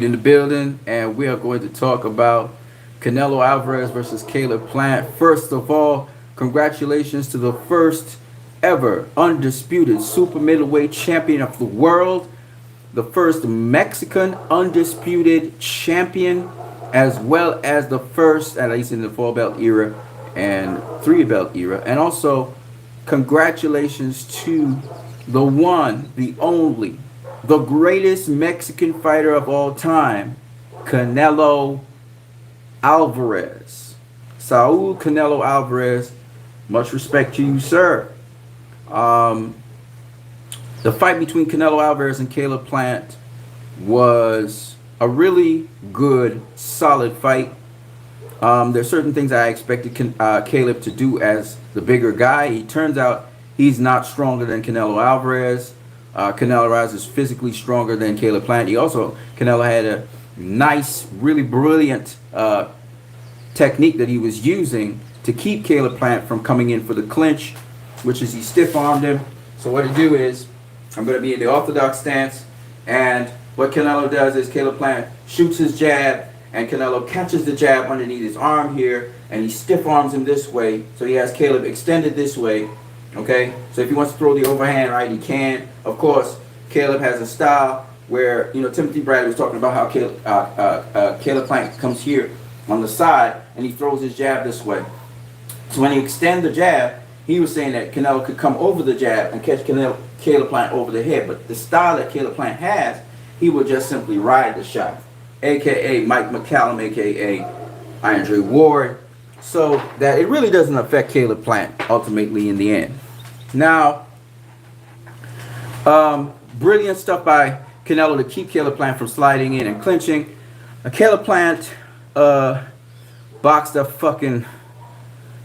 in the building, and we are going to talk about Canelo Alvarez versus Caleb Plant. First of all, congratulations to the first ever undisputed super middleweight champion of the world, the first Mexican undisputed champion, as well as the first, at least in the four belt era and three belt era. And also, congratulations to the one, the only, the greatest Mexican fighter of all time, Canelo Alvarez. Saul Canelo Alvarez, much respect to you, sir. Um, the fight between Canelo Alvarez and Caleb Plant was a really good, solid fight. There's certain things I expected Caleb to do as the bigger guy. He turns out he's not stronger than Canelo Alvarez. Canelo Alvarez is physically stronger than Caleb Plant. Canelo had a nice, really brilliant technique that he was using to keep Caleb Plant from coming in for the clinch, which is he stiff-armed him. So what I do is, I'm going to be in the orthodox stance, and what Canelo does is Caleb Plant shoots his jab, and Canelo catches the jab underneath his arm here, and he stiff-arms him this way, so he has Caleb extended this way, okay? So if he wants to throw the overhand right, he can. Of course, Caleb has a style where, Timothy Bradley was talking about how Caleb Plant comes here on the side, and he throws his jab this way. So when he extends the jab, he was saying that Canelo could come over the jab and catch Caleb Plant over the head. But the style that Caleb Plant has, he would just simply ride the shot, a.k.a. Mike McCallum, a.k.a. Andre Ward. So that it really doesn't affect Caleb Plant ultimately in the end. Now, brilliant stuff by Canelo to keep Caleb Plant from sliding in and clinching. Caleb Plant boxed a fucking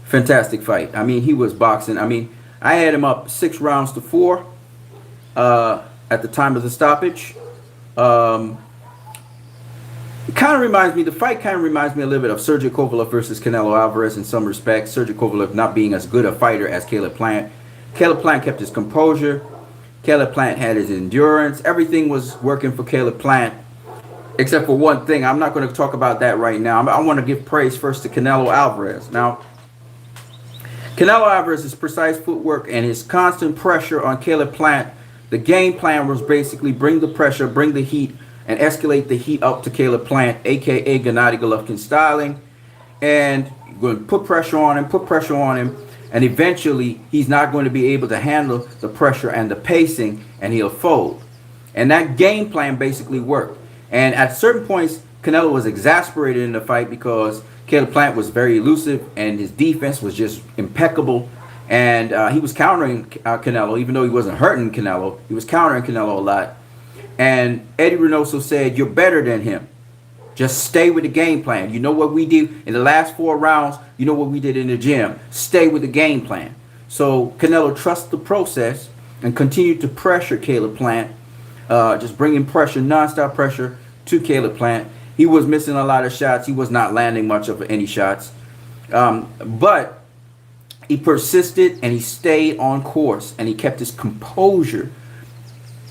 fantastic fight. I mean, he was boxing. I mean, I had him up 6 rounds to 4 at the time of the stoppage. The fight kind of reminds me a little bit of Sergey Kovalev versus Canelo Alvarez in some respects. Sergey Kovalev not being as good a fighter as Caleb Plant. Caleb Plant kept his composure. Caleb Plant had his endurance. Everything was working for Caleb Plant, except for one thing. I'm not going to talk about that right now. I want to give praise first to Canelo Alvarez. Now, Canelo Alvarez's precise footwork and his constant pressure on Caleb Plant, the game plan was basically bring the pressure, bring the heat, and escalate the heat up to Caleb Plant, a.k.a. Gennady Golovkin styling. And you're going to put pressure on him, and eventually he's not going to be able to handle the pressure and the pacing, and he'll fold. And that game plan basically worked. And at certain points, Canelo was exasperated in the fight because Caleb Plant was very elusive and his defense was just impeccable. And he was countering Canelo, even though he wasn't hurting Canelo. He was countering Canelo a lot. And Eddie Reynoso said, "You're better than him. Just stay with the game plan. You know what we did in the last 4 rounds? You know what we did in the gym. Stay with the game plan." So Canelo trusts the process and continued to pressure Caleb Plant, just bringing pressure, nonstop pressure to Caleb Plant. He was missing a lot of shots. He was not landing much of any shots. But he persisted and he stayed on course and he kept his composure.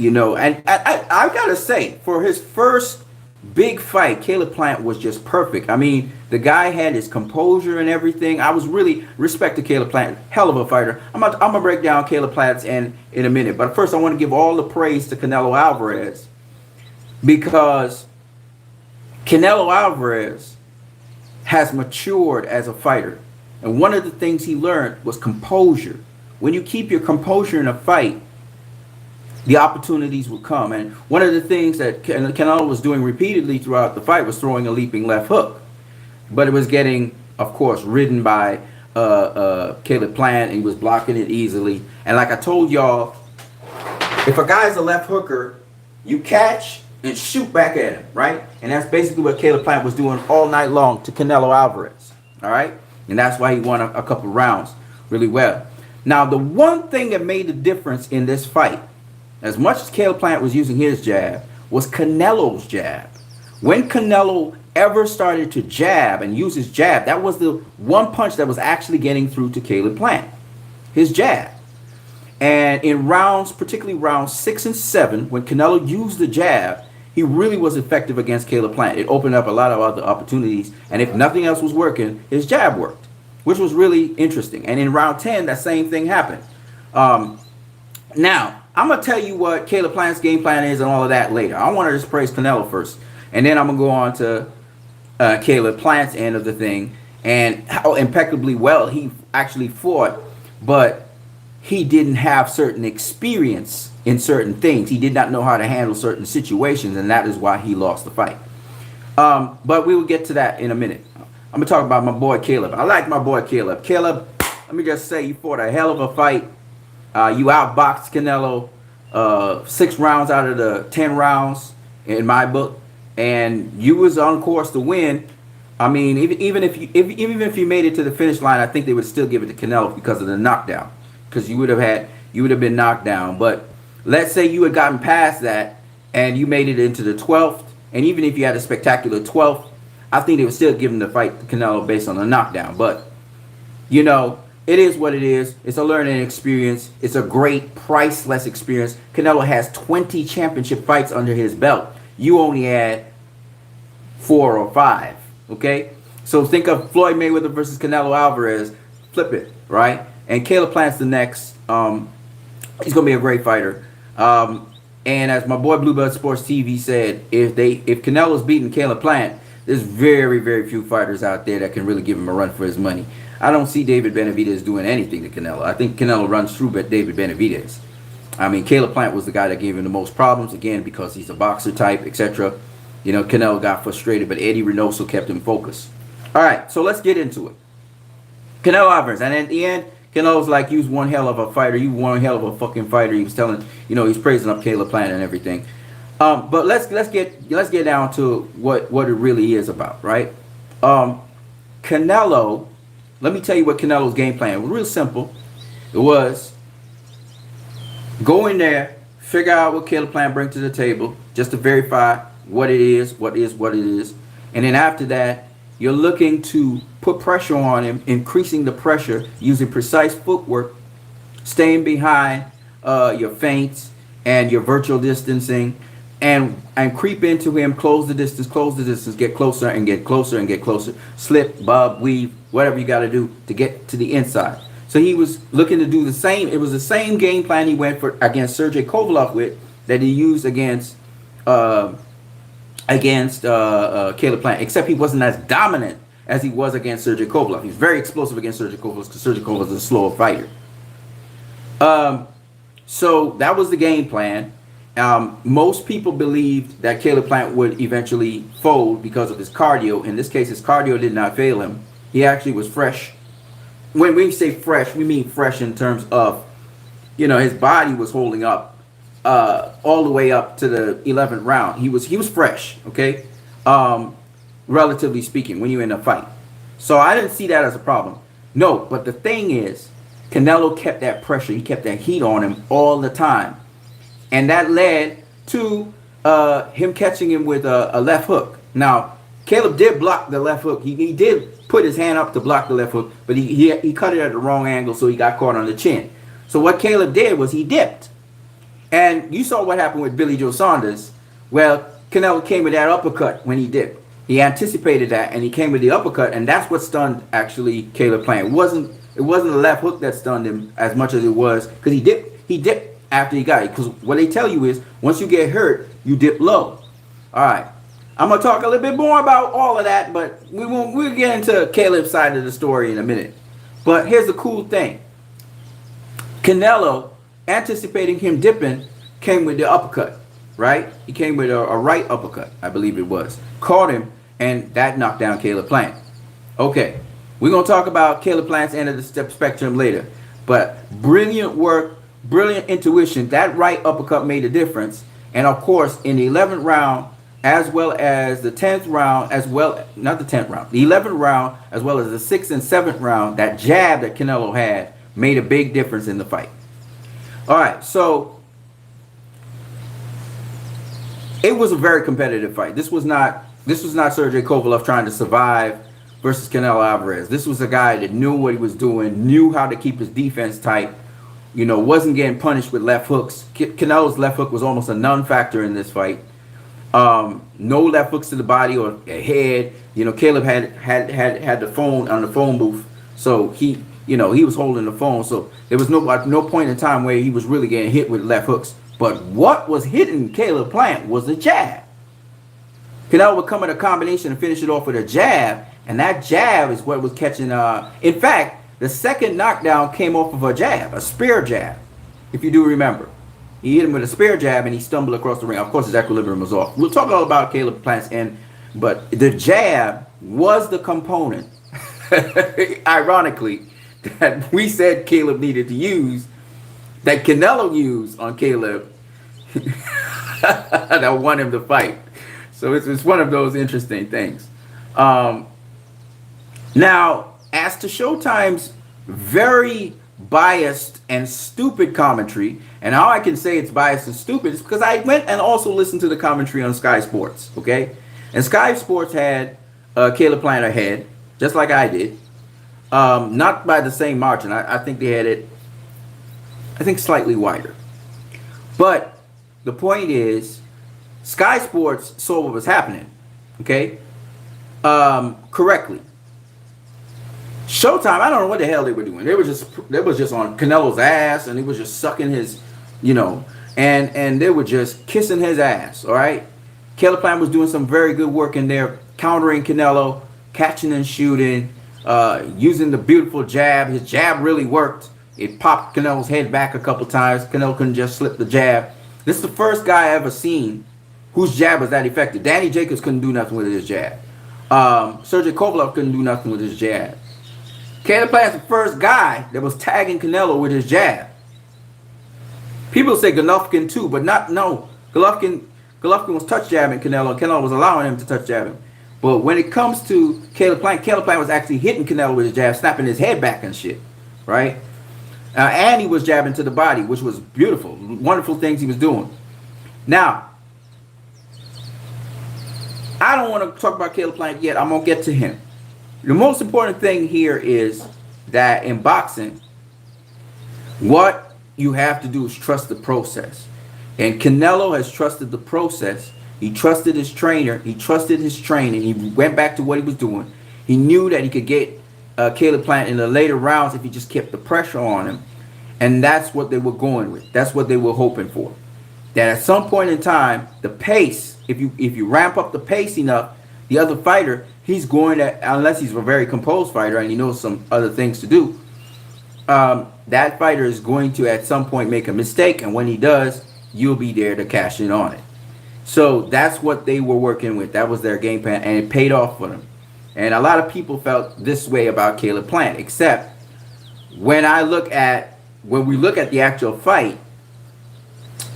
And I got to say, for his first big fight, Caleb Plant was just perfect. I mean, the guy had his composure and everything. I was really respected Caleb Plant. Hell of a fighter. I'm going to break down Caleb Plant's in a minute. But first, I want to give all the praise to Canelo Alvarez, because Canelo Alvarez has matured as a fighter. And one of the things he learned was composure. When you keep your composure in a fight, the opportunities will come. And one of the things that Canelo was doing repeatedly throughout the fight was throwing a leaping left hook. But it was getting, of course, ridden by Caleb Plant, and he was blocking it easily. And like I told y'all, if a guy's a left hooker, you catch and shoot back at him, right? And that's basically what Caleb Plant was doing all night long to Canelo Alvarez, all right? And that's why he won a couple rounds really well. Now, the one thing that made the difference in this fight, as much as Caleb Plant was using his jab, was Canelo's jab. When Canelo ever started to jab and use his jab, that was the one punch that was actually getting through to Caleb Plant, his jab. And in rounds, particularly rounds 6 and 7, when Canelo used the jab, he really was effective against Caleb Plant. It opened up a lot of other opportunities, and if nothing else was working, his jab worked, which was really interesting. And in round 10, that same thing happened. Now, I'm going to tell you what Caleb Plant's game plan is and all of that later. I want to just praise Canelo first, and then I'm going to go on to Caleb Plant's end of the thing and how impeccably well he actually fought, but he didn't have certain experience in certain things. He did not know how to handle certain situations, and that is why he lost the fight. But we will get to that in a minute. I'm going to talk about my boy Caleb. I like my boy Caleb. Caleb, let me just say, you fought a hell of a fight. You outboxed Canelo 6 rounds out of the 10 rounds in my book, and you was on course to win. I mean, even if you made it to the finish line, I think they would still give it to Canelo because of the knockdown, because you would have been knocked down. But let's say you had gotten past that and you made it into the 12th, and even if you had a spectacular 12th, I think they would still give him the fight to Canelo based on the knockdown. But you know, it is what it is. It's a learning experience. It's a great, priceless experience. Canelo has 20 championship fights under his belt. You only had 4 or 5. Okay? So think of Floyd Mayweather versus Canelo Alvarez. Flip it, right? And Caleb Plant's the next. He's going to be a great fighter. And as my boy Blueblood Sports TV said, if Canelo's beating Caleb Plant, there's very, very few fighters out there that can really give him a run for his money. I don't see David Benavidez doing anything to Canelo. I think Canelo runs through David Benavidez. I mean, Caleb Plant was the guy that gave him the most problems, again, because he's a boxer type, etc. You know, Canelo got frustrated, but Eddie Reynoso kept him focused. All right, so let's get into it. Canelo Alvarez, and at the end, Canelo's like, you was one hell of a fighter. You one hell of a fucking fighter. He was telling, you know, he's praising up Caleb Plant and everything. But let's get down to what it really is about, right? Canelo, let me tell you what Canelo's game plan was. Real simple. It was go in there, figure out what Caleb Plant brings to the table, just to verify what it is, and then after that, you're looking to put pressure on him, increasing the pressure using precise footwork, staying behind your feints and your virtual distancing, and creep into him, close the distance, get closer and get closer and get closer, slip, bob, weave, whatever you got to do to get to the inside. So he was looking to do the same. It was the same game plan he went for against Sergey Kovalev with that he used against Caleb Plant, except he wasn't as dominant as he was against Sergey Kovalev. He's very explosive against Sergey Kovalev because Sergey Kovalev is a slower fighter. So that was the game plan. Most people believed that Caleb Plant would eventually fold because of his cardio. In this case, his cardio did not fail him. He actually was fresh. When we say fresh, we mean fresh in terms of, you know, his body was holding up all the way up to the 11th round. He was fresh, okay? Relatively speaking, when you're in a fight. So I didn't see that as a problem. No, but the thing is, Canelo kept that pressure. He kept that heat on him all the time. And that led to him catching him with a left hook. Now, Caleb did block the left hook. He did put his hand up to block the left hook, but he cut it at the wrong angle, so he got caught on the chin. So what Caleb did was he dipped. And you saw what happened with Billy Joe Saunders. Well, Canelo came with that uppercut when he dipped. He anticipated that, and he came with the uppercut, and that's what stunned, actually, Caleb Plant. It wasn't the left hook that stunned him as much as it was, because he dipped after he got it. Because what they tell you is, once you get hurt, you dip low. All right. I'm going to talk a little bit more about all of that, but we'll get into Caleb's side of the story in a minute. But here's the cool thing. Canelo, anticipating him dipping, came with the uppercut, right? He came with a right uppercut, I believe it was. Caught him, and that knocked down Caleb Plant. Okay, we're going to talk about Caleb Plant's end of the spectrum later. But brilliant work, brilliant intuition. That right uppercut made a difference. And, of course, in the 11th round, as well as the 10th round, not the 10th round, the 11th round, as well as the 6th and 7th round, that jab that Canelo had made a big difference in the fight. All right, so it was a very competitive fight. This was not Sergey Kovalev trying to survive versus Canelo Alvarez. This was a guy that knew what he was doing, knew how to keep his defense tight, you know, wasn't getting punished with left hooks. Canelo's left hook was almost a non-factor in this fight. No left hooks to the body or head. You know, Caleb had the phone on the phone booth, so he was holding the phone. So there was no point in time where he was really getting hit with left hooks. But what was hitting Caleb Plant was the jab. Canelo would come in a combination and finish it off with a jab, and that jab is what was catching. In fact, the second knockdown came off of a jab, a spear jab, if you do remember. He hit him with a spear jab, and he stumbled across the ring. Of course, his equilibrium was off. We'll talk all about Caleb Plant's end, but the jab was the component, ironically, that we said Caleb needed to use, that Canelo used on Caleb, that won him the fight. So it's one of those interesting things. Now, as to Showtime's very biased and stupid commentary, and how I can say it's biased and stupid is because I went and also listened to the commentary on Sky Sports, okay? And Sky Sports had Caleb Plant ahead, just like I did. Not by the same margin. I think they had it, I think, slightly wider. But the point is, Sky Sports saw what was happening, okay, correctly. Showtime, I don't know what the hell they were doing. They was just on Canelo's ass, and he was just sucking his, and they were just kissing his ass. All right, Caleb Plant was doing some very good work in there, countering Canelo, catching and shooting, using the beautiful jab. His jab really worked. It popped Canelo's head back a couple times. Canelo couldn't just slip the jab. This is the first guy I ever seen whose jab was that effective. Danny Jacobs couldn't do nothing with his jab. Sergey Kovalev couldn't do nothing with his jab. Caleb Plant's the first guy that was tagging Canelo with his jab. People say Golovkin too, but no. Golovkin was touch jabbing Canelo, and Canelo was allowing him to touch jab him. But when it comes to Caleb Plant was actually hitting Canelo with his jab, snapping his head back and shit, right? And he was jabbing to the body, which was beautiful, wonderful things he was doing. Now, I don't want to talk about Caleb Plant yet. I'm going to get to him. The most important thing here is that in boxing, what you have to do is trust the process. And Canelo has trusted the process. He trusted his trainer. He trusted his training. He went back to what he was doing. He knew that he could get Caleb Plant in the later rounds if he just kept the pressure on him. And that's what they were going with. That's what they were hoping for. That at some point in time, the pace, if you ramp up the pace enough, the other fighter, he's going to, unless he's a very composed fighter and he knows some other things to do, that fighter is going to at some point make a mistake, and when he does, you'll be there to cash in on it. So that's what they were working with. That was their game plan, and it paid off for them. And a lot of people felt this way about Caleb Plant, except when we look at the actual fight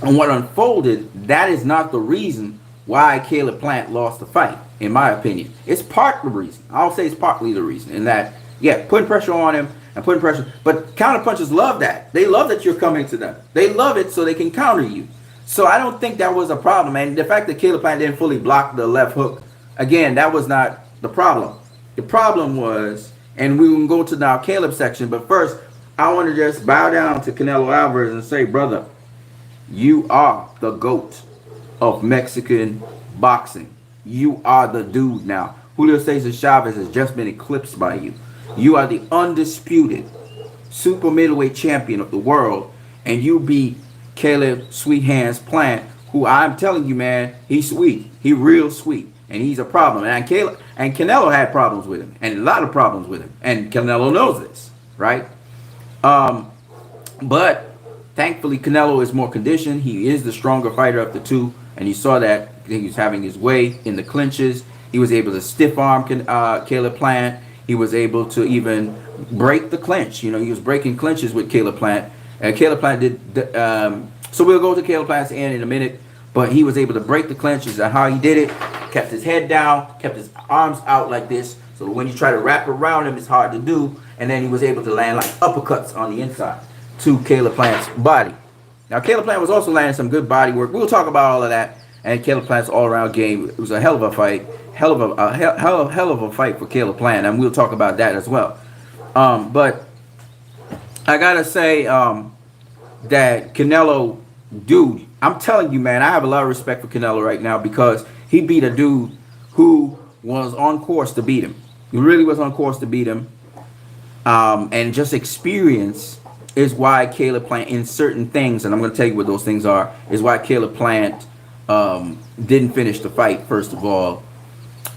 and what unfolded, that is not the reason why Caleb Plant lost the fight, in my opinion. It's part of the reason. I'll say it's partly the reason, in that, yeah, putting pressure on him and putting pressure. But counterpunchers love that. They love that you're coming to them. They love it so they can counter you. So I don't think that was a problem. And the fact that Caleb Plant didn't fully block the left hook, again, that was not the problem. The problem was, and we can go to now Caleb's section, but first, I want to just bow down to Canelo Alvarez and say, brother, you are the GOAT of Mexican boxing. You are the dude now. Julio Cesar Chavez has just been eclipsed by you. You are the undisputed super middleweight champion of the world, and you beat Caleb Sweet Hands Plant, who I'm telling you, man, he's sweet. He real sweet, and he's a problem. And Canelo had problems with him, and a lot of problems with him, and Canelo knows this, right? But thankfully, Canelo is more conditioned. He is the stronger fighter of the two, and you saw that he was having his way in the clinches. He was able to stiff arm Caleb Plant. He was able to even break the clinch. He was breaking clinches with Caleb Plant. And Caleb Plant did. So we'll go to Caleb Plant's end in a minute. But he was able to break the clinches, and how he did it, kept his head down, kept his arms out like this. So when you try to wrap around him, it's hard to do. And then he was able to land like uppercuts on the inside to Caleb Plant's body. Now, Caleb Plant was also landing some good body work. We'll talk about all of that. And Caleb Plant's all-around game. It was a hell of a fight. Hell of a fight for Caleb Plant. And we'll talk about that as well. But I got to say that Canelo, dude, I'm telling you, man, I have a lot of respect for Canelo right now because he beat a dude who was on course to beat him. He really was on course to beat him. And just experience is why Caleb Plant in certain things, and I'm going to tell you what those things are, is why Caleb Plant didn't finish the fight, first of all,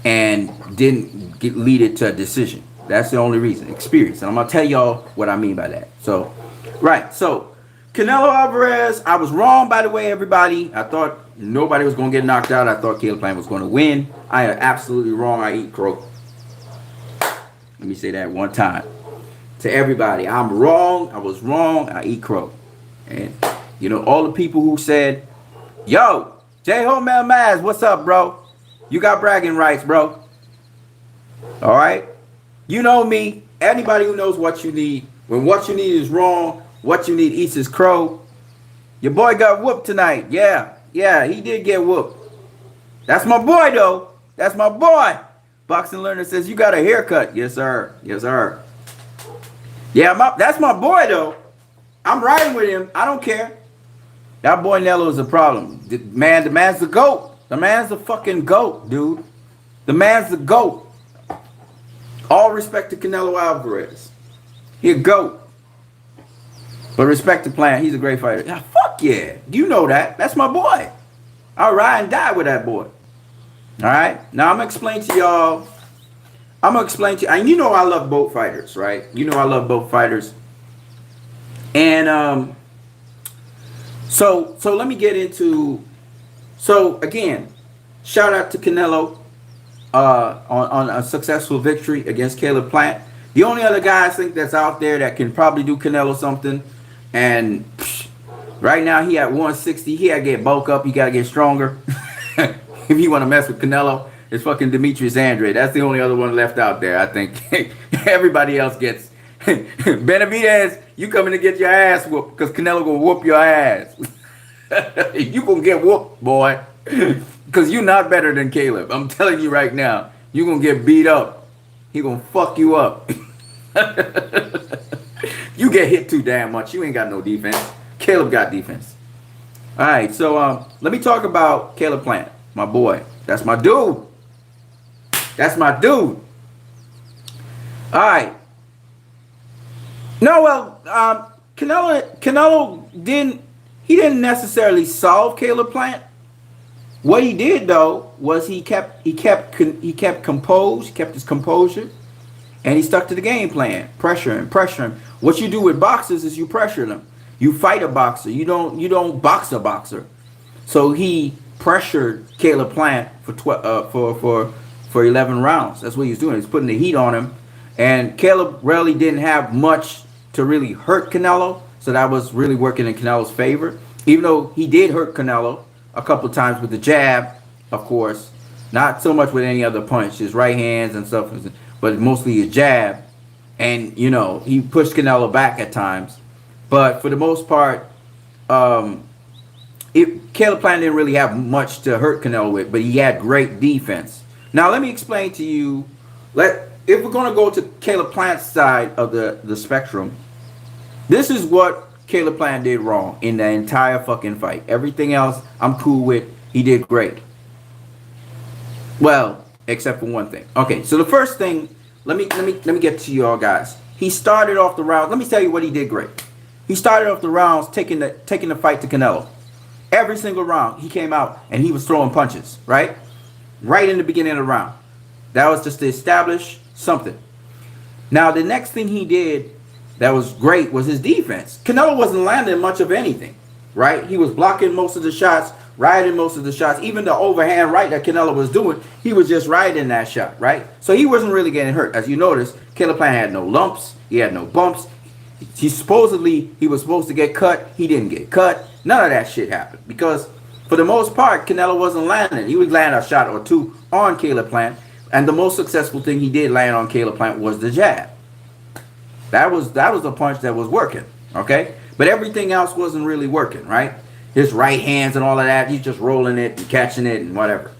and didn't lead it to a decision. That's the only reason. Experience. And I'm going to tell y'all what I mean by that. So, right. So, Canelo Alvarez, I was wrong, by the way, everybody. I thought nobody was going to get knocked out. I thought Caleb Plant was going to win. I am absolutely wrong. I eat crow. Let me say that one time. To everybody, I'm wrong. I was wrong. I eat crow. And, you know, all the people who said, yo, J-Ho Mel Maz, what's up, bro? You got bragging rights, bro. All right? You know me. Anybody who knows what you need. When what you need is wrong, what you need eats his crow. Your boy got whooped tonight. Yeah, he did get whooped. That's my boy, though. That's my boy. Boxing Learner says, you got a haircut. Yes, sir. Yes, sir. Yeah, that's my boy, though. I'm riding with him. I don't care. That boy Nello is a problem. The man's the GOAT. The man's the fucking GOAT, dude. The man's the GOAT. All respect to Canelo Alvarez. He a GOAT. But respect to Plant. He's a great fighter. Yeah, fuck yeah. You know that. That's my boy. I'll ride and die with that boy. All right? Now, I'm going to explain to y'all. And you know I love both fighters, right? You know I love both fighters. And so let me get into. So again, shout out to Canelo on a successful victory against Caleb Plant. The only other guy I think that's out there that can probably do Canelo something, and right now he at 160. He got to get bulk up. He got to get stronger if you want to mess with Canelo. It's fucking Demetrius Andrade. That's the only other one left out there, I think. Everybody else gets. Benavidez, you coming to get your ass whooped because Canelo gonna whoop your ass. You gonna get whooped, boy. Because you're not better than Caleb. I'm telling you right now. You're gonna get beat up. He gonna fuck you up. You get hit too damn much. You ain't got no defense. Caleb got defense. Alright, so let me talk about Caleb Plant. My boy. That's my dude. That's my dude. All right. No, well, Canelo didn't necessarily solve Caleb Plant. What he did though was he kept composed, he kept his composure, and he stuck to the game plan. Pressure him. What you do with boxers is you pressure them. You fight a boxer. You don't box a boxer. So he pressured Caleb Plant for 11 rounds. That's what he was doing. He's putting the heat on him. And Caleb really didn't have much to really hurt Canelo. So that was really working in Canelo's favor. Even though he did hurt Canelo a couple times with the jab, of course. Not so much with any other punch. His right hands and stuff. But mostly his jab. And, you know, he pushed Canelo back at times. But for the most part, Caleb Plant didn't really have much to hurt Canelo with. But he had great defense. Now, let me explain to you, if we're going to go to Caleb Plant's side of the spectrum, this is what Caleb Plant did wrong in the entire fucking fight. Everything else, I'm cool with. He did great. Well, except for one thing. Okay, so the first thing, let me get to y'all guys. He started off the rounds. Let me tell you what he did great. He started off the rounds taking the fight to Canelo. Every single round, he came out and he was throwing punches, right? Right in the beginning of the round. That was just to establish something. Now, the next thing he did that was great was his defense. Canelo wasn't landing much of anything, right? He was blocking most of the shots, riding most of the shots. Even the overhand right that Canelo was doing, he was just riding that shot, right? So he wasn't really getting hurt. As you notice, Caleb Plant had no lumps. He had no bumps. He was supposed to get cut. He didn't get cut. None of that shit happened because for the most part, Canelo wasn't landing. He would land a shot or two on Caleb Plant. And the most successful thing he did land on Caleb Plant was the jab. That was a punch that was working, okay? But everything else wasn't really working, right? His right hands and all of that, he's just rolling it and catching it and whatever,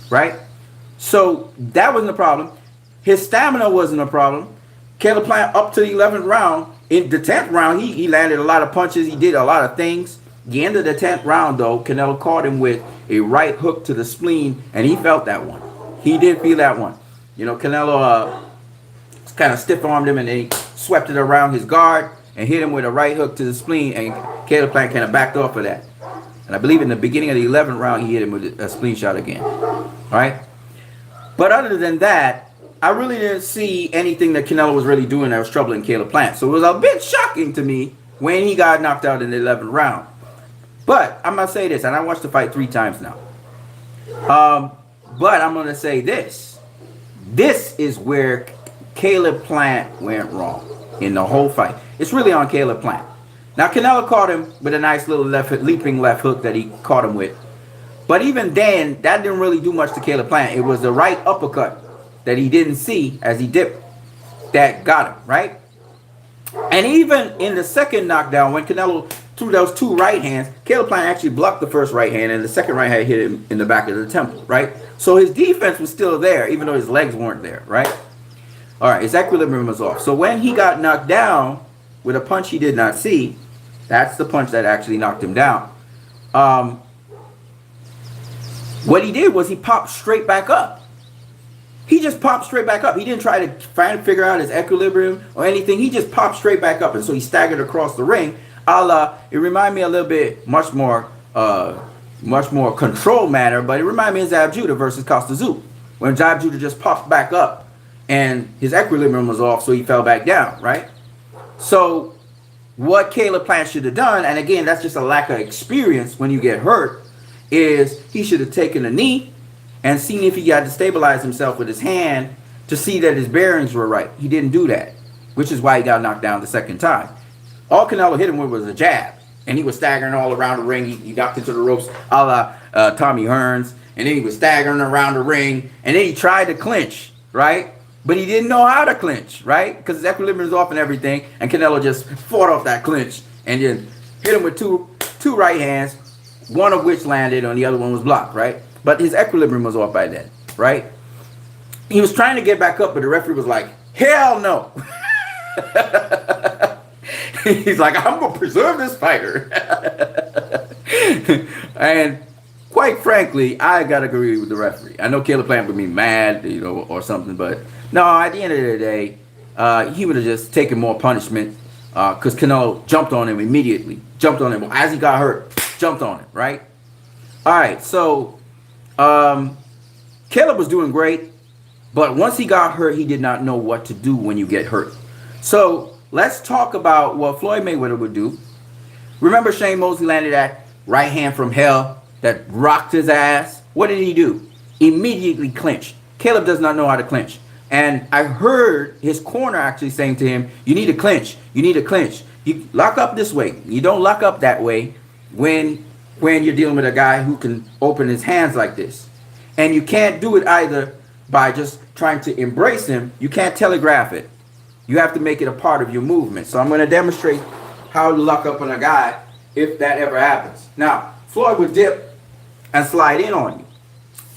right? So that wasn't a problem. His stamina wasn't a problem. Caleb Plant up to the 11th round. In the 10th round, he landed a lot of punches. He did a lot of things. The end of the 10th round, though, Canelo caught him with a right hook to the spleen, and he felt that one. He did feel that one. You know, Canelo kind of stiff-armed him, and then he swept it around his guard and hit him with a right hook to the spleen, and Caleb Plant kind of backed off of that. And I believe in the beginning of the 11th round, he hit him with a spleen shot again. All right? But other than that, I really didn't see anything that Canelo was really doing that was troubling Caleb Plant. So it was a bit shocking to me when he got knocked out in the 11th round. But I'm going to say this, and I watched the fight 3 times now. But I'm going to say this. This is where Caleb Plant went wrong in the whole fight. It's really on Caleb Plant. Now, Canelo caught him with a nice little leaping left hook that he caught him with. But even then, that didn't really do much to Caleb Plant. It was the right uppercut that he didn't see as he dipped that got him, right? And even in the second knockdown, when Canelo threw those 2 right hands, Caleb Plant actually blocked the first right hand, and the second right hand hit him in the back of the temple, right? So his defense was still there, even though his legs weren't there, right? All right, his equilibrium was off. So when he got knocked down with a punch he did not see, that's the punch that actually knocked him down. What he did was he popped straight back up. He just popped straight back up. He didn't try to figure out his equilibrium or anything. He just popped straight back up, and so he staggered across the ring. It reminded me a little bit, much more controlled manner, but it reminded me of Zab Judah versus Costa Zook, when Zab Judah just popped back up and his equilibrium was off, so he fell back down, right? So what Caleb Plant should have done, and again, that's just a lack of experience when you get hurt, is he should have taken a knee and seen if he had to stabilize himself with his hand to see that his bearings were right. He didn't do that, which is why he got knocked down the second time. All Canelo hit him with was a jab, and he was staggering all around the ring. He knocked into the ropes a la Tommy Hearns, and then he was staggering around the ring, and then he tried to clinch, right? But he didn't know how to clinch, right? Because his equilibrium was off and everything, and Canelo just fought off that clinch and then hit him with two right hands, one of which landed and the other one was blocked, right? But his equilibrium was off by then, right? He was trying to get back up, but the referee was like, hell no. He's like, I'm going to preserve this fighter. And quite frankly, I got to agree with the referee. I know Caleb Plant would be mad, or something, but no, at the end of the day, he would have just taken more punishment because Canelo jumped on him immediately. Jumped on him. As he got hurt, jumped on him, right? All right, so Caleb was doing great, but once he got hurt, he did not know what to do when you get hurt. So let's talk about what Floyd Mayweather would do. Remember Shane Mosley landed that right hand from hell that rocked his ass? What did he do? Immediately clinched. Caleb does not know how to clinch. And I heard his corner actually saying to him, you need to clinch. You need to clinch. You lock up this way. You don't lock up that way when you're dealing with a guy who can open his hands like this. And you can't do it either by just trying to embrace him. You can't telegraph it. You have to make it a part of your movement. So I'm going to demonstrate how to lock up on a guy if that ever happens. Now, Floyd would dip and slide in on you.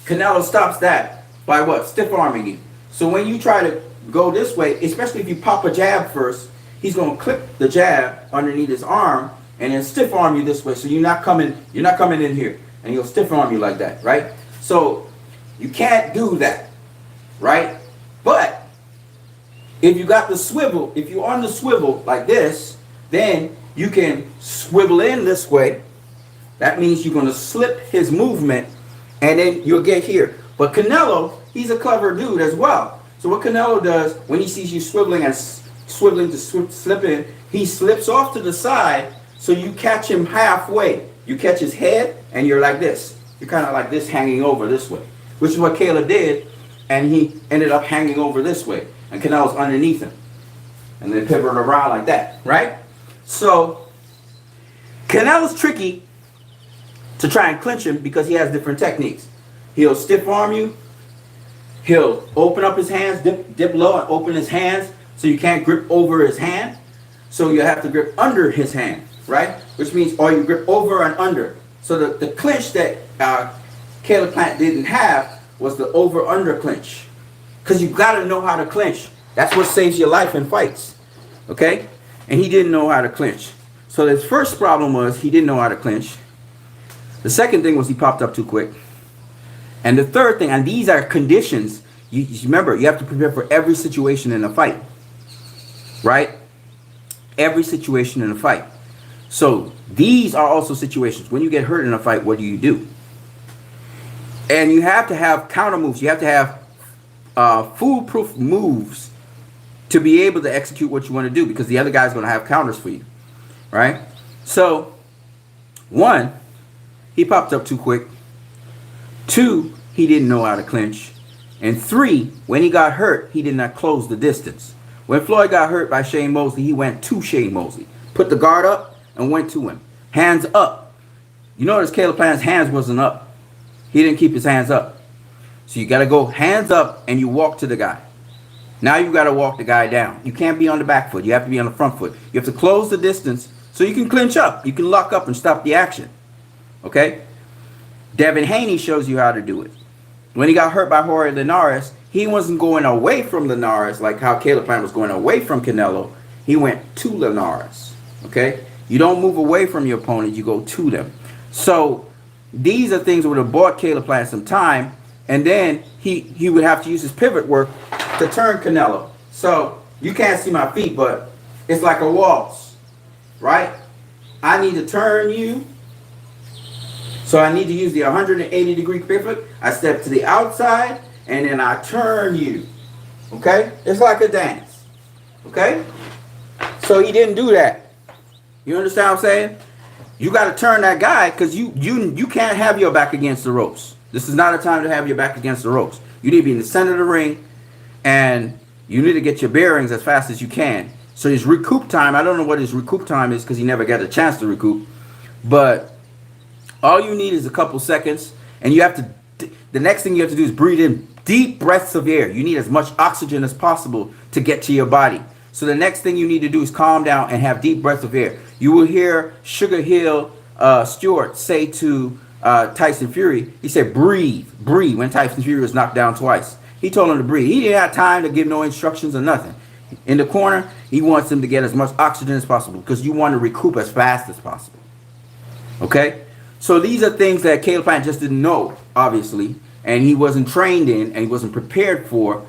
Canelo stops that by what? Stiff arming you. So when you try to go this way, especially if you pop a jab first, he's going to clip the jab underneath his arm and then stiff arm you this way. So you're not coming in here, and he'll stiff arm you like that, right? So you can't do that, right? But if you got the swivel, if you're on the swivel like this, then you can swivel in this way. That means you're going to slip his movement, and then you'll get here. But Canelo, he's a clever dude as well. So what Canelo does when he sees you swiveling to slip in, he slips off to the side so you catch him halfway. You catch his head, and you're like this. You're kind of like this, hanging over this way, which is what Caleb did, and he ended up hanging over this way, and Canelo's underneath him, and then pivot around like that, right? So Canelo's tricky to try and clinch him because he has different techniques. He'll stiff arm you. He'll open up his hands, dip low and open his hands so you can't grip over his hand. So you have to grip under his hand, right? Which means, or you grip over and under. So the clinch that Caleb Plant didn't have was the over-under clinch. Because you got to know how to clinch. That's what saves your life in fights, okay? And he didn't know how to clinch. So his first problem was he didn't know how to clinch. The second thing was he popped up too quick. And the third thing, and these are conditions, you remember, you have to prepare for every situation in a fight. Right? Every situation in a fight. So these are also situations. When you get hurt in a fight, what do you do? And you have to have counter moves. You have to have foolproof moves to be able to execute what you want to do, because the other guy's going to have counters for you. Right? So, 1, he popped up too quick. 2, he didn't know how to clinch. And 3, when he got hurt, he did not close the distance. When Floyd got hurt by Shane Mosley, he went to Shane Mosley. Put the guard up and went to him. Hands up. You notice Caleb Plant's hands wasn't up. He didn't keep his hands up. So you got to go hands up and you walk to the guy. Now you got to walk the guy down. You can't be on the back foot. You have to be on the front foot. You have to close the distance so you can clinch up. You can lock up and stop the action. Okay? Devin Haney shows you how to do it. When he got hurt by Jorge Linares, he wasn't going away from Linares like how Caleb Plant was going away from Canelo. He went to Linares. Okay? You don't move away from your opponent. You go to them. So these are things that would have bought Caleb Plant some time. And then he would have to use his pivot work to turn Canelo. So you can't see my feet, but it's like a waltz. Right? I need to turn you. So I need to use the 180-degree pivot. I step to the outside, and then I turn you. Okay? It's like a dance. Okay? So he didn't do that. You understand what I'm saying? You got to turn that guy, because you can't have your back against the ropes. This is not a time to have your back against the ropes. You need to be in the center of the ring, and you need to get your bearings as fast as you can. So his recoup time, I don't know what his recoup time is, because he never got a chance to recoup. But all you need is a couple seconds, and you have to, the next thing you have to do is breathe in deep breaths of air. You need as much oxygen as possible to get to your body. So the next thing you need to do is calm down and have deep breaths of air. You will hear Sugar Hill Stewart say to Tyson Fury, he said, breathe, breathe, when Tyson Fury was knocked down twice. He told him to breathe. He didn't have time to give no instructions or nothing. In the corner, he wants him to get as much oxygen as possible, because you want to recoup as fast as possible. Okay? So these are things that Caleb Plant just didn't know, obviously, and he wasn't trained in, and he wasn't prepared for,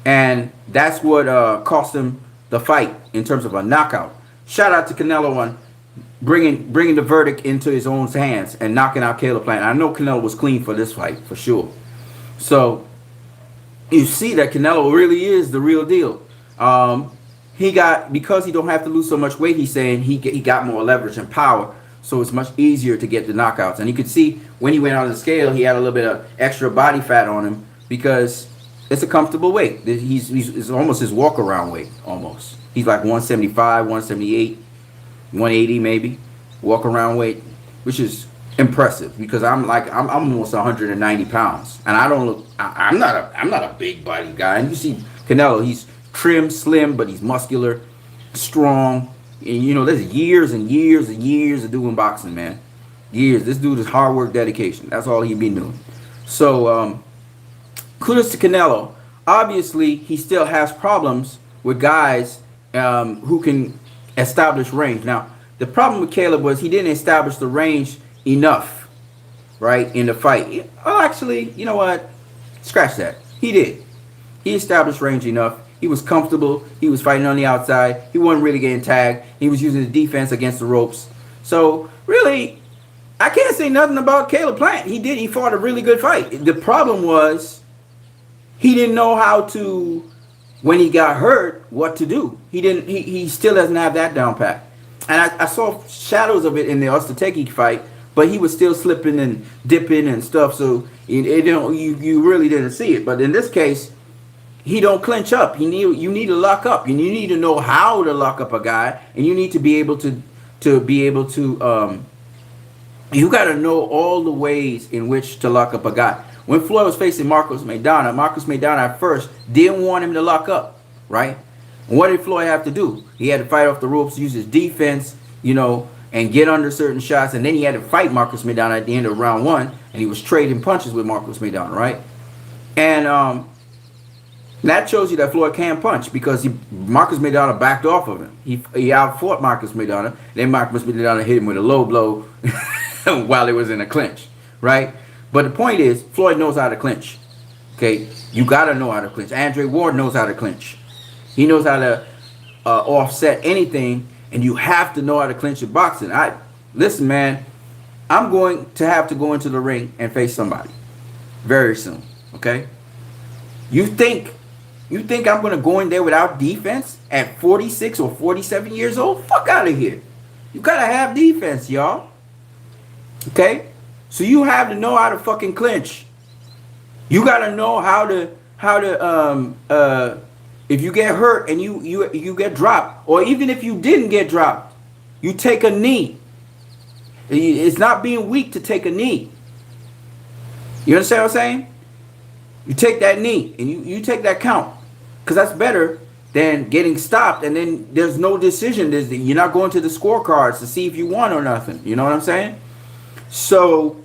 and that's what cost him the fight in terms of a knockout. Shout out to Canelo on bringing the verdict into his own hands and knocking out Caleb Plant. I know Canelo was clean for this fight, for sure. So you see that Canelo really is the real deal. Because he don't have to lose so much weight, he's saying he got more leverage and power. So it's much easier to get the knockouts. And you could see when he went on the scale, he had a little bit of extra body fat on him, because it's a comfortable weight. It's almost his walk-around weight, almost. He's like 175, 178, 180 maybe, walk-around weight, which is impressive, because I'm almost 190 pounds. And I'm not a big body guy. And you see Canelo, he's trim, slim, but he's muscular, strong. And you know, there's years and years and years of doing boxing, man. Years. This dude is hard work, dedication. That's all he been doing. So, kudos to Canelo. Obviously, he still has problems with guys who can establish range. Now, the problem with Caleb was he didn't establish the range enough, right, in the fight. Oh, actually, you know what? Scratch that. He did. He established range enough. He was comfortable. He was fighting on the outside. He wasn't really getting tagged. He was using the defense against the ropes. So, really, I can't say nothing about Caleb Plant. He fought a really good fight. The problem was he didn't know how to, when he got hurt, what to do. He still doesn't have that down pat. And I saw shadows of it in the Ostategui fight, but he was still slipping and dipping and stuff. So, you really didn't see it. But in this case, he don't clinch up. You need to lock up. You need to know how to lock up a guy, and you need to be able to you got to know all the ways in which to lock up a guy. When Floyd was facing Marcos Maidana at first didn't want him to lock up, right? And what did Floyd have to do? He had to fight off the ropes, use his defense, and get under certain shots, and then he had to fight Marcos Maidana at the end of round 1, and he was trading punches with Marcos Maidana, right? And And that shows you that Floyd can punch because Marcus Maidana backed off of him. He outfought Marcus Maidana. Then Marcus Maidana hit him with a low blow while it was in a clinch, right? But the point is, Floyd knows how to clinch. Okay, you gotta know how to clinch. Andre Ward knows how to clinch. He knows how to offset anything, and you have to know how to clinch in boxing. Listen, man. I'm going to have to go into the ring and face somebody very soon. Okay, you think I'm going to go in there without defense at 46 or 47 years old? Fuck out of here. You got to have defense, y'all. Okay? So you have to know how to fucking clinch. You got to know how to if you get hurt and you get dropped, or even if you didn't get dropped, you take a knee. It's not being weak to take a knee. You understand what I'm saying? You take that knee and you take that count. Because that's better than getting stopped and then there's no decision. You're not going to the scorecards to see if you won or nothing. You know what I'm saying? So,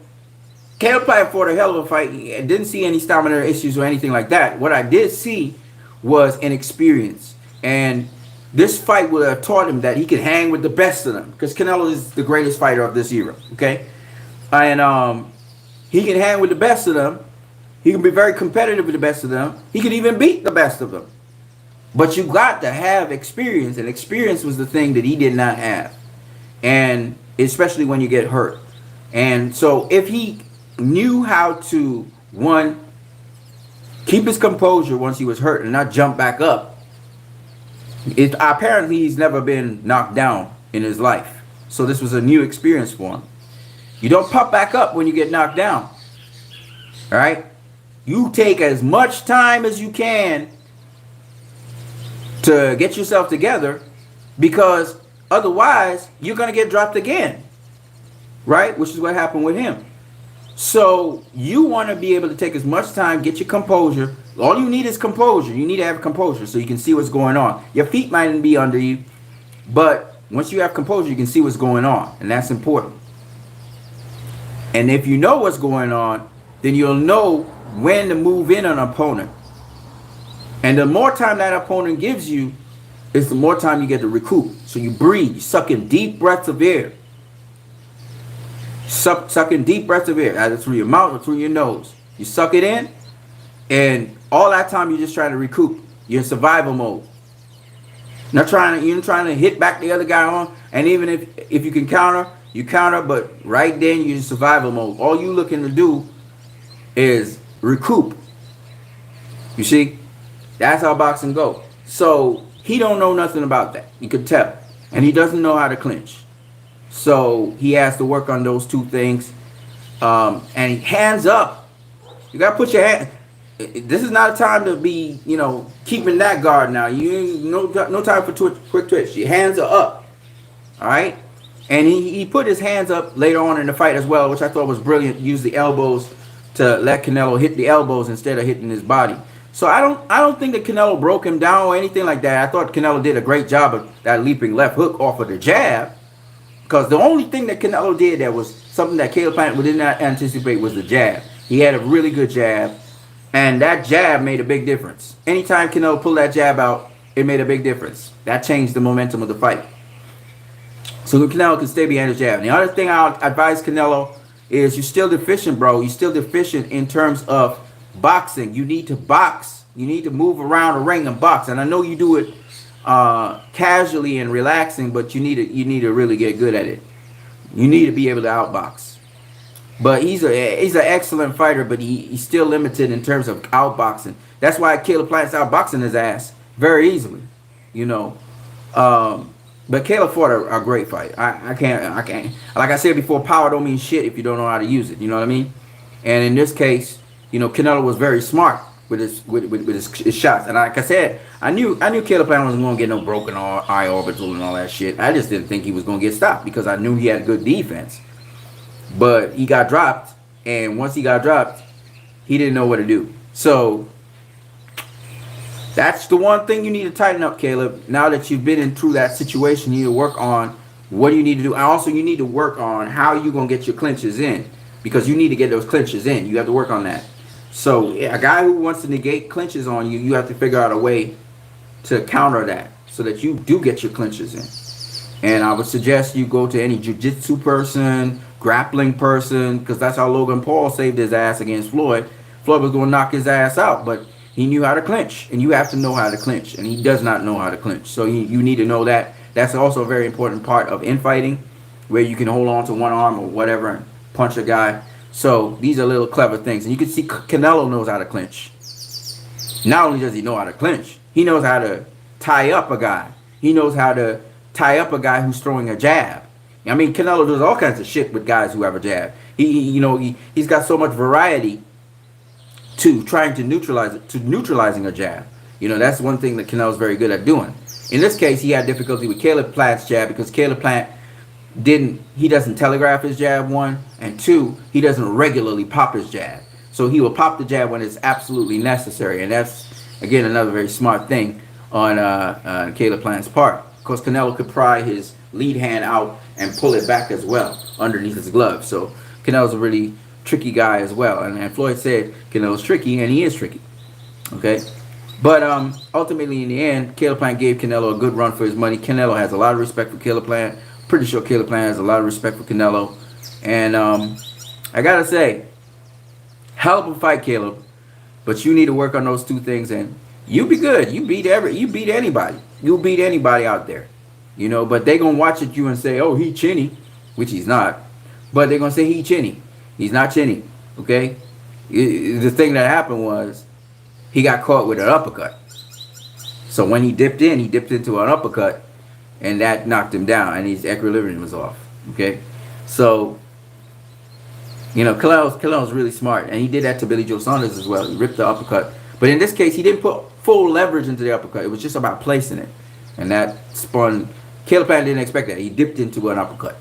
Caleb Plant fought a hell of a fight. I didn't see any stamina issues or anything like that. What I did see was an experience. And this fight would have taught him that he could hang with the best of them. Because Canelo is the greatest fighter of this era. Okay? And he can hang with the best of them. He can be very competitive with the best of them. He could even beat the best of them. But you got to have experience. And experience was the thing that he did not have. And especially when you get hurt. And so if he knew how to, one, keep his composure once he was hurt and not jump back up. Apparently he's never been knocked down in his life. So this was a new experience for him. You don't pop back up when you get knocked down. All right? You take as much time as you can to get yourself together, because otherwise you're going to get dropped again. Right? Which is what happened with him. So you want to be able to take as much time, get your composure. All you need is composure. You need to have composure so you can see what's going on. Your feet might be under you, but once you have composure, you can see what's going on, and that's important. And if you know what's going on, then you'll know when to move in an opponent. And the more time that opponent gives you, is the more time you get to recoup. So you breathe, you suck in deep breaths of air. Suck in deep breaths of air, either through your mouth or through your nose. You suck it in, and all that time you're just trying to recoup. You're in survival mode. You're not trying to hit back the other guy on. And even if you can counter, you counter, but right then you're in survival mode. All you looking to do is recoup. You see? That's how boxing goes. So he don't know nothing about that. You could tell. And he doesn't know how to clinch. So he has to work on those two things. And hands up. You got to put your hand. This is not a time to be, keeping that guard now. No time for quick twitch. Your hands are up. All right? And he put his hands up later on in the fight as well, which I thought was brilliant. Use the elbows to let Canelo hit the elbows instead of hitting his body. So I don't think that Canelo broke him down or anything like that. I thought Canelo did a great job of that leaping left hook off of the jab. Because the only thing that Canelo did that was something that Caleb Plant did not anticipate was the jab. He had a really good jab. And that jab made a big difference. Anytime Canelo pulled that jab out, it made a big difference. That changed the momentum of the fight. So Canelo can stay behind his jab. And the other thing I'll advise Canelo is you're still deficient, bro. You're still deficient in terms of boxing. You need to box. You need to move around the ring and box. And I know you do it casually and relaxing, but you need to really get good at it. You need to be able to outbox. But he's an excellent fighter, but he's still limited in terms of outboxing. That's why Caleb Plant's outboxing his ass very easily, But Caleb fought a great fight. I can't. Like I said before, power don't mean shit if you don't know how to use it. You know what I mean? And in this case, Canelo was very smart with his shots. And like I said, I knew Caleb Plant wasn't going to get no broken eye orbital and all that shit. I just didn't think he was going to get stopped because I knew he had good defense. But he got dropped, and once he got dropped, he didn't know what to do. So that's the one thing you need to tighten up, Caleb. Now that you've been through that situation, you need to work on what do you need to do. And also, you need to work on how you're going to get your clinches in, because you need to get those clinches in. You have to work on that. So yeah, a guy who wants to negate clinches on you, you have to figure out a way to counter that so that you do get your clinches in. And I would suggest you go to any jiu-jitsu person, grappling person, because that's how Logan Paul saved his ass against Floyd. Floyd was going to knock his ass out, but he knew how to clinch, and you have to know how to clinch, and he does not know how to clinch. So you need to know that. That's also a very important part of infighting, where you can hold on to one arm or whatever and punch a guy. So these are little clever things, and you can see Canelo knows how to clinch. Not only does he know how to clinch, he knows how to tie up a guy. He knows how to tie up a guy who's throwing a jab. I mean, Canelo does all kinds of shit with guys who have a jab. He's got so much variety to trying to neutralizing a jab. That's one thing that Canelo's very good at doing. In this case, he had difficulty with Caleb Plant's jab because Caleb Plant doesn't telegraph his jab, one, and two, he doesn't regularly pop his jab. So he will pop the jab when it's absolutely necessary, and that's again another very smart thing on Caleb Plant's part. Because Canelo could pry his lead hand out and pull it back as well underneath his glove. So Canelo's a really tricky guy as well. And Floyd said Canelo's tricky, and he is tricky. Okay? But ultimately, in the end, Caleb Plant gave Canelo a good run for his money. Canelo has a lot of respect for Caleb Plant. Pretty sure Caleb Plant has a lot of respect for Canelo. And I got to say, hell of a fight, Caleb. But you need to work on those two things, and you be good. You beat anybody. You'll beat anybody out there. But they going to watch at you and say, oh, he chinny, which he's not. But they're going to say he chinny. He's not chinny, okay? The thing that happened was he got caught with an uppercut. So when he dipped into an uppercut, and that knocked him down, and his equilibrium was off, okay? So, Canelo's really smart, and he did that to Billy Joe Saunders as well. He ripped the uppercut. But in this case, he didn't put full leverage into the uppercut. It was just about placing it. And that spun. Caleb Plant didn't expect that. He dipped into an uppercut.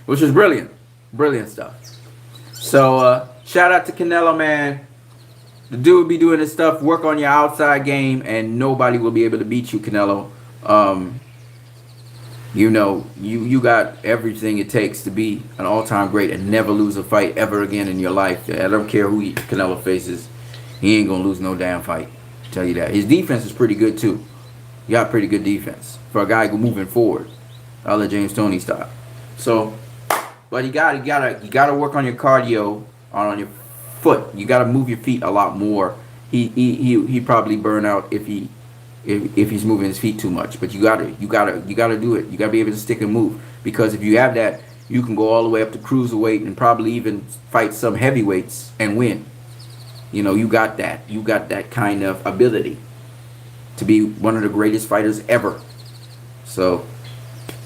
Which was brilliant. Brilliant stuff. So, shout out to Canelo, man. The dude will be doing this stuff. Work on your outside game, and nobody will be able to beat you, Canelo. You got everything it takes to be an all-time great and never lose a fight ever again in your life. I don't care who Canelo faces. He ain't going to lose no damn fight. I'll tell you that. His defense is pretty good, too. He got pretty good defense for a guy moving forward. I'll let James Toney stop. So, but you gotta work on your cardio, on your foot. You gotta move your feet a lot more. He probably burn out if he's moving his feet too much. But you gotta do it. You gotta be able to stick and move, because if you have that, you can go all the way up to cruiserweight and probably even fight some heavyweights and win. You got that. You got that kind of ability to be one of the greatest fighters ever. So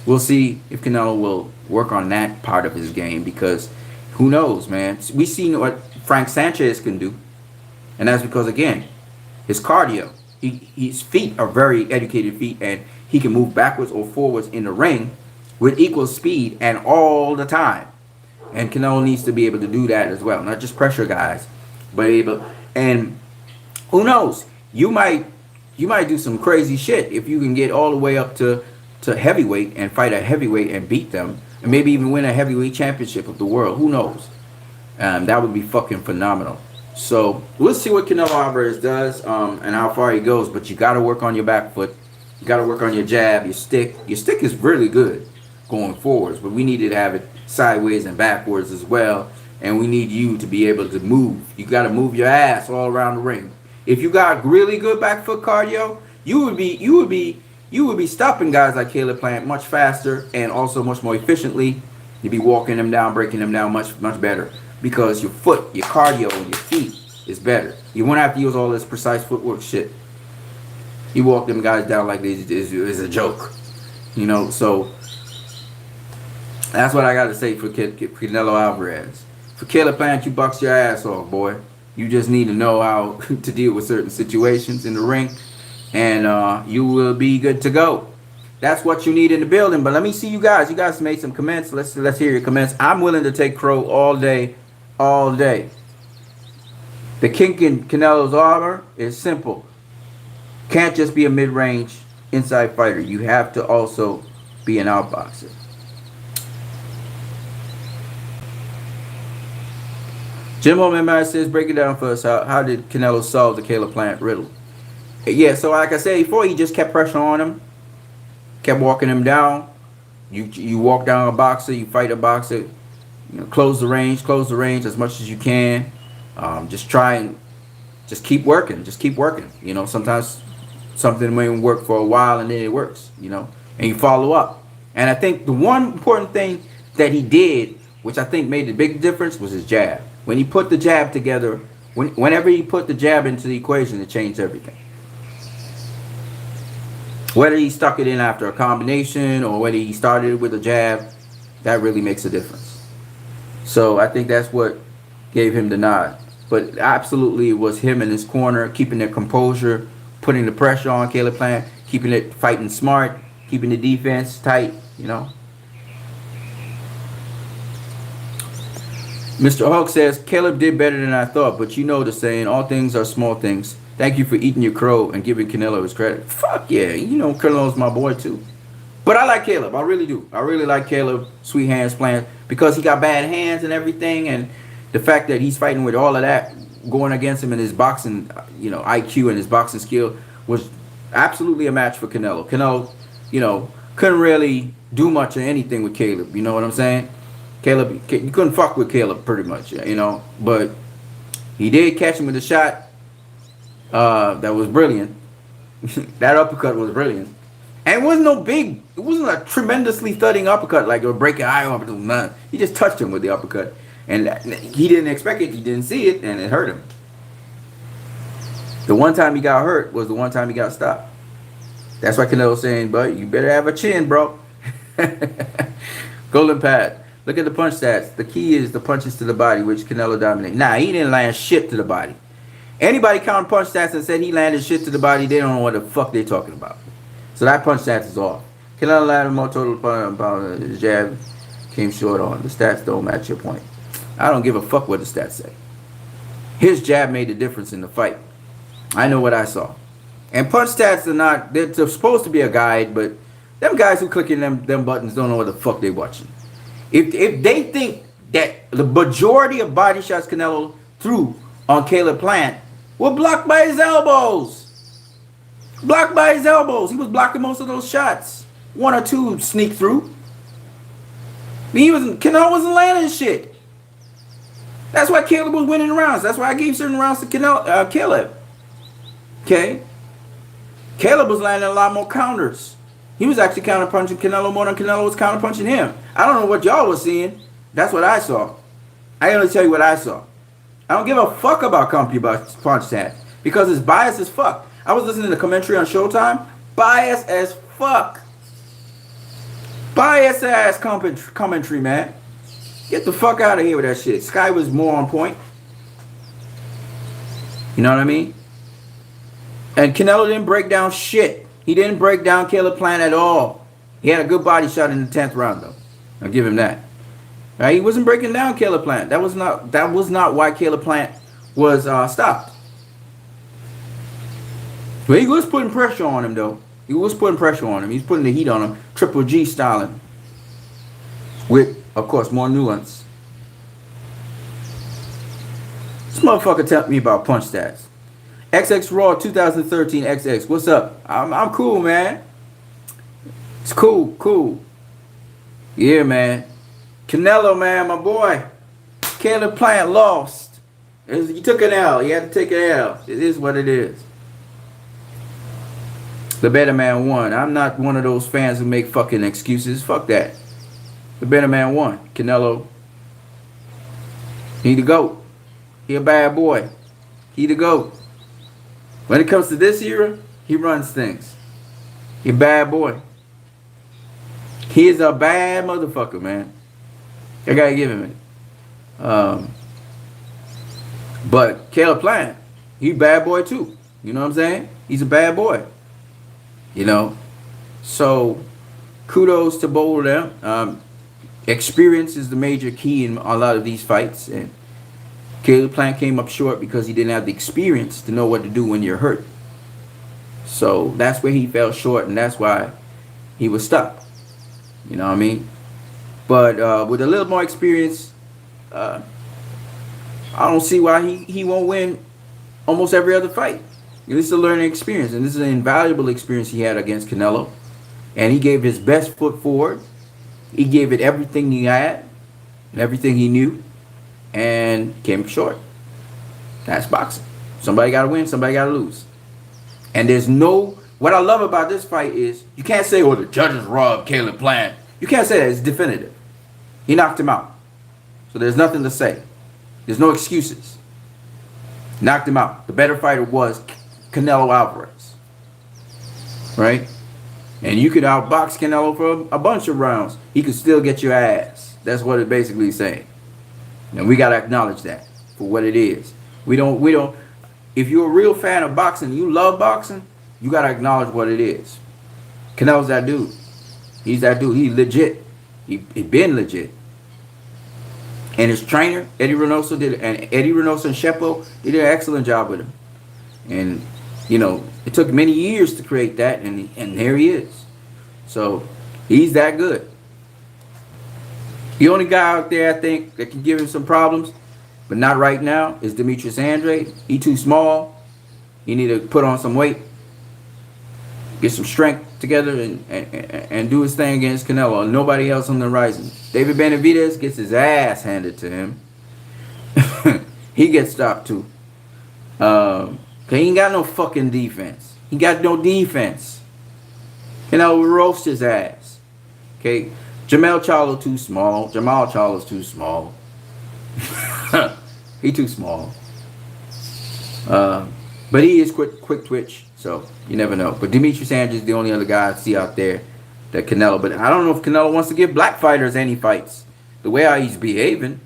we'll see if Canelo will work on that part of his game, because who knows, man. We've seen what Frank Sanchez can do, and that's because, again, his cardio. His feet are very educated feet, and he can move backwards or forwards in the ring with equal speed and all the time. And Canelo needs to be able to do that as well, not just pressure guys, but able. And who knows, you might do some crazy shit if you can get all the way up to heavyweight and fight a heavyweight and beat them, and maybe even win a heavyweight championship of the world. Who knows? That would be fucking phenomenal. So we'll see what Canelo Alvarez does and how far he goes. But you got to work on your back foot. You got to work on your jab, your stick. Your stick is really good going forwards, but we needed to have it sideways and backwards as well. And we need you to be able to move. You got to move your ass all around the ring. If you got really good back foot cardio, you would be stopping guys like Caleb Plant much faster and also much more efficiently. You'd be walking them down, breaking them down much better, because your foot, your cardio, and your feet is better. You won't have to use all this precise footwork shit. You walk them guys down like this is a joke, So that's what I got to say for Canelo Alvarez. For Caleb Plant, you box your ass off, boy. You just need to know how to deal with certain situations in the ring, and you will be good to go. That's what you need in the building. But let me see you guys. You guys made some comments. Let's hear your comments. I'm willing to take Crow all day, all day. The kink in Canelo's armor is simple. Can't just be a mid-range inside fighter. You have to also be an outboxer. Jim O'Malley says, break it down for us. How did Canelo solve the Caleb Plant riddle? Yeah, so like I said before, he just kept pressure on him, kept walking him down. You walk down a boxer, you fight a boxer, you know, close the range as much as you can. Just try and just keep working, You know, sometimes something may work for a while and then it works, you know, and you follow up. And I think the one important thing that he did, which I think made the big difference, was his jab. When he put the jab together, whenever he put the jab into the equation, it changed everything. Whether he stuck it in after a combination or whether he started with a jab, that really makes a difference. So I think that's what gave him the nod. But absolutely, it was him in his corner, keeping their composure, putting the pressure on Caleb Plant, keeping it fighting smart, keeping the defense tight, you know. Mr. Hulk says, Caleb did better than I thought, but you know the saying, all things are small things. Thank you for eating your crow and giving Canelo his credit. Fuck yeah, you know Canelo's my boy too. But I like Caleb, I really do. I really like Caleb, sweet hands playing, because he got bad hands and everything, and the fact that he's fighting with all of that going against him in his boxing, you know, IQ and his boxing skill was absolutely a match for Canelo. Canelo, you know, couldn't really do much of anything with Caleb, you know what I'm saying? Caleb, you couldn't fuck with Caleb pretty much, you know, but he did catch him with a shot that was brilliant. That uppercut was brilliant. And it wasn't it wasn't a tremendously thudding uppercut like a breaking eye up. None. He just touched him with the uppercut. And he didn't expect it, he didn't see it, and it hurt him. The one time he got hurt was the one time he got stopped. That's why Canelo's saying, but you better have a chin, bro. Golden Pad. Look at the punch stats. The key is the punches to the body, which Canelo dominated. Nah, he didn't land shit to the body. Anybody count punch stats and said he landed shit to the body, they don't know what the fuck they're talking about. So that punch stats is off. Canelo landed more total punch, his jab came short on. The stats don't match your point. I don't give a fuck what the stats say. His jab made the difference in the fight. I know what I saw. And punch stats are not, they're supposed to be a guide, but them guys who clicking them buttons don't know what the fuck they watching. If they think that the majority of body shots Canelo threw on Caleb Plant were blocked by his elbows. Blocked by his elbows. He was blocking most of those shots. One or two sneak through. Canelo wasn't landing shit. That's why Caleb was winning rounds. That's why I gave certain rounds to Caleb. Okay? Caleb was landing a lot more counters. He was actually counterpunching Canelo more than Canelo was counterpunching him. I don't know what y'all was seeing. That's what I saw. I can only tell you what I saw. I don't give a fuck about punch stats because it's biased as fuck. I was listening to commentary on Showtime. Biased as fuck. Biased ass commentary, man. Get the fuck out of here with that shit. Sky was more on point. You know what I mean? And Canelo didn't break down shit. He didn't break down Caleb Plant at all. He had a good body shot in the 10th round, though. I'll give him that. Right? He wasn't breaking down Caleb Plant. That was not why Caleb Plant was stopped. But he was putting pressure on him, though. He was putting pressure on him. He's putting the heat on him. Triple G styling. With, of course, more nuance. This motherfucker tell me about punch stats. XX Raw 2013 XX. What's up? I'm cool, man. It's cool. Yeah, man. Canelo, man, my boy. Caleb Plant lost. He took an L. He had to take an L. It is what it is. The better man won. I'm not one of those fans who make fucking excuses. Fuck that. The better man won. Canelo. He the GOAT. He a bad boy. He the GOAT. When it comes to this era, he runs things. He a bad boy. He is a bad motherfucker, man. I gotta give him it. But Caleb Plant, he a bad boy too. You know what I'm saying? He's a bad boy. You know? So, kudos to both of them. Experience is the major key in a lot of these fights. And Caleb Plant came up short because he didn't have the experience to know what to do when you're hurt. So, that's where he fell short, and that's why he was stuck. You know what I mean? But with a little more experience, I don't see why he won't win almost every other fight. This is a learning experience, and this is an invaluable experience he had against Canelo. And he gave his best foot forward. He gave it everything he had and everything he knew, and came short. That's boxing. Somebody got to win, somebody got to lose. And there's no... What I love about this fight is you can't say, oh, the judges robbed Caleb Plant. You can't say that. It's definitive. He knocked him out. So there's nothing to say. There's no excuses. Knocked him out. The better fighter was Canelo Alvarez. Right? And you could outbox Canelo for a bunch of rounds. He could still get your ass. That's what it basically is saying. And we got to acknowledge that for what it is. We don't. If you're a real fan of boxing, you love boxing, you got to acknowledge what it is. Canelo's that dude. He's that dude. He's legit. He been legit. And his trainer, Eddie Reynoso, and Shepo, they did an excellent job with him. And, you know, it took many years to create that, and there he is. So, he's that good. The only guy out there, I think, that can give him some problems, but not right now, is Demetrius Andrade. He too small. He need to put on some weight, get some strength together, and do his thing against Canelo. And nobody else on the horizon. David Benavidez gets his ass handed to him. He gets stopped too. Cause he ain't got no fucking defense. He got no defense. Canelo will roast his ass. Okay, Jamal Charlo too small. Jamal Charlo's too small. He too small. But he is quick twitch, so you never know. But Demetrius Andrade is the only other guy I see out there that Canelo. But I don't know if Canelo wants to give black fighters any fights. The way how he's behaving.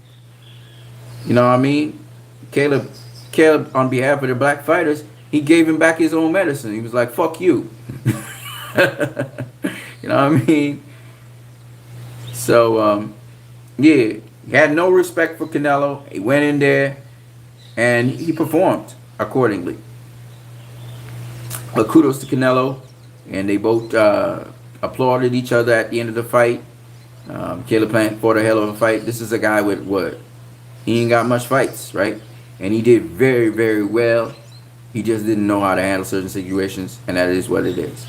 You know what I mean? Caleb, on behalf of the black fighters, he gave him back his own medicine. He was like, fuck you. You know what I mean? So, yeah. He had no respect for Canelo. He went in there and he performed accordingly. But kudos to Canelo. And they both applauded each other at the end of the fight. Caleb Plant fought a hell of a fight. This is a guy with what? He ain't got much fights, right? And he did very, very well. He just didn't know how to handle certain situations. And that is what it is.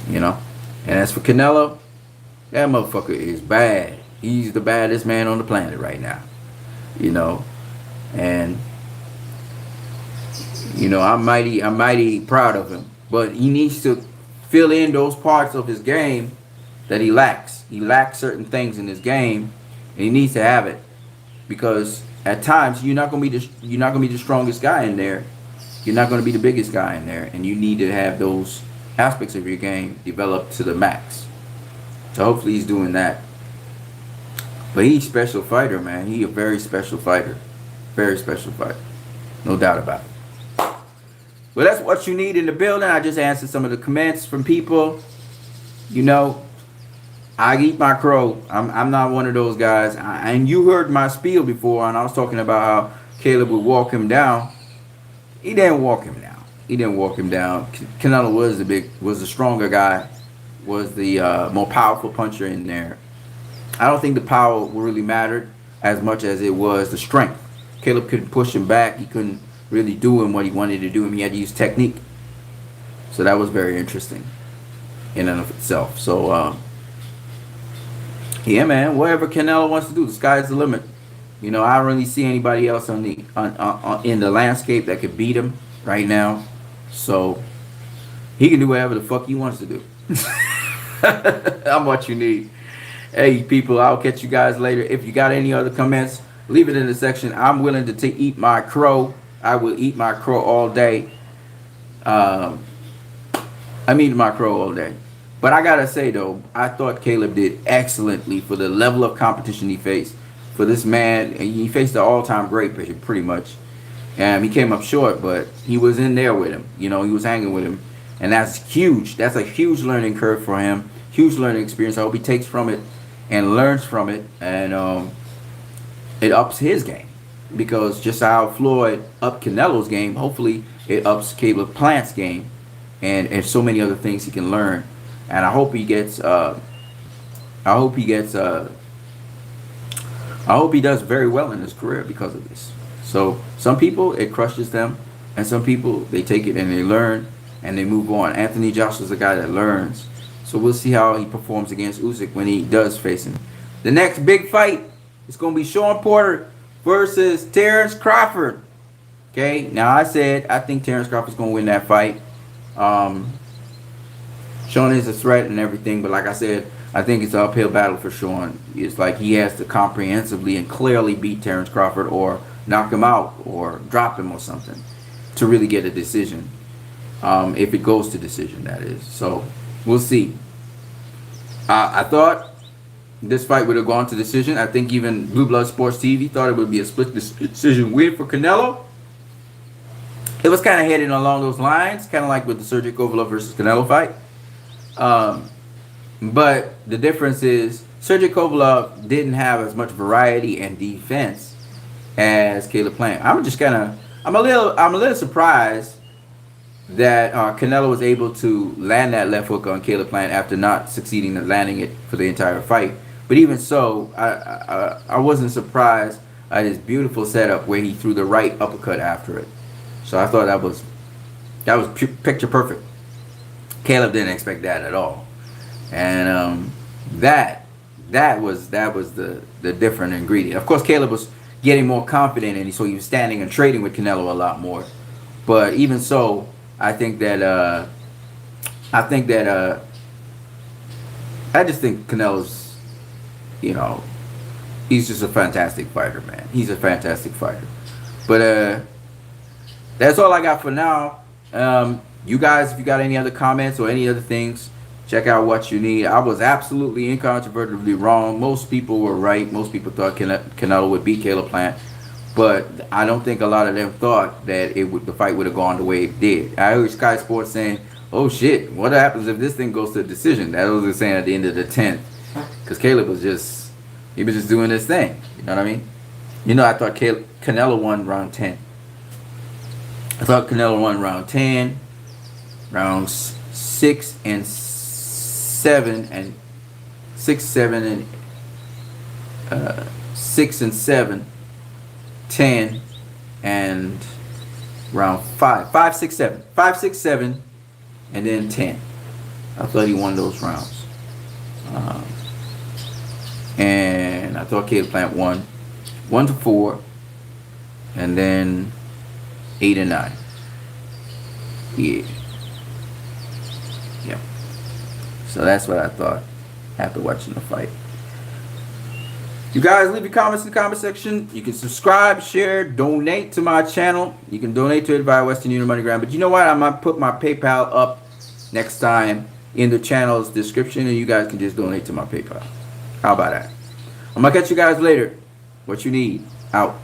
You know? And as for Canelo, that motherfucker is bad. He's the baddest man on the planet right now. You know? And, you know, I'm mighty proud of him. But he needs to fill in those parts of his game that he lacks. He lacks certain things in his game, and he needs to have it. Because at times you're not gonna be the strongest guy in there. You're not gonna be the biggest guy in there, and you need to have those aspects of your game developed to the max. So hopefully he's doing that. But he's a special fighter, man. He's a very special fighter. Very special fighter. No doubt about it. Well, that's what you need in the building. I just answered some of the comments from people. You know, I eat my crow. I'm not one of those guys. And you heard my spiel before, and I was talking about how Caleb would walk him down. He didn't walk him down. He didn't walk him down. Canelo was the stronger guy, was the more powerful puncher in there. I don't think the power really mattered as much as it was the strength. Caleb couldn't push him back. He couldn't really do him what he wanted to do him. He had to use technique. So that was very interesting in and of itself. So, yeah, man, whatever Canelo wants to do, the sky's the limit. You know, I don't really see anybody else in the landscape that could beat him right now. So he can do whatever the fuck he wants to do. I'm what you need. Hey, people, I'll catch you guys later. If you got any other comments, leave it in the section. I'm willing to eat my crow. I will eat my crow all day. I'm eating my crow all day. But I gotta say, though, I thought Caleb did excellently for the level of competition he faced. For this man, he faced the all-time great, pretty much. And he came up short, but he was in there with him. You know, he was hanging with him. And that's huge. That's a huge learning curve for him. Huge learning experience. I hope he takes from it and learns from it. And it ups his game. Because just how Floyd upped Canelo's game, hopefully it ups Caleb Plant's game. And so many other things he can learn. And I hope he gets I hope he does very well in his career because of this. So some people it crushes them, and some people they take it and they learn and they move on. Anthony Joshua's a guy that learns. So we'll see how he performs against Usyk when he does face him. The next big fight is going to be Sean Porter versus Terrence Crawford. Okay, now I said I think Terrence Crawford's going to win that fight. Sean is a threat and everything, but like I said, I think it's an uphill battle for Sean. It's like he has to comprehensively and clearly beat Terrence Crawford or knock him out or drop him or something to really get a decision. If it goes to decision, that is. So we'll see. I thought this fight would have gone to decision. I think even Blue Blood Sports TV thought it would be a split decision win for Canelo. It was kind of heading along those lines, kind of like with the Sergey Kovalev versus Canelo fight. But the difference is Sergey Kovalev didn't have as much variety and defense as Caleb Plant. I'm a little surprised that Canelo was able to land that left hook on Caleb Plant after not succeeding at landing it for the entire fight. But even so, I wasn't surprised at his beautiful setup where he threw the right uppercut after it. So I thought that was picture perfect. Caleb didn't expect that at all, and that was the different ingredient. Of course, Caleb was getting more confident, and so he was standing and trading with Canelo a lot more. But even so, I just think Canelo's, he's just a fantastic fighter, man. He's a fantastic fighter. But that's all I got for now. You guys, if you got any other comments or any other things, check out What You Need. I was absolutely incontrovertibly wrong. Most people were right. Most people thought Canelo would beat Caleb Plant. But I don't think a lot of them thought that the fight would have gone the way it did. I heard Sky Sports saying, oh shit, what happens if this thing goes to a decision? That was what saying at the end of the 10th. Because Caleb was just doing this thing. You know what I mean? I thought Canelo won round 10. I thought Canelo won round 10, rounds 6 and 7, and 6, 7, and 6 and 7, 10, and round 5, 6, 7, 5, 6, 7, and then 10. I thought he won those rounds, and I thought Caleb Plant won 1 to 4, and then 8 and 9. Yeah. So that's what I thought after watching the fight. You guys leave your comments in the comment section. You can subscribe, share, donate to my channel. You can donate to it via Western Union MoneyGram. But you know what? I'm going to put my PayPal up next time in the channel's description, and you guys can just donate to my PayPal. How about that? I'm going to catch you guys later. What You Need. Out.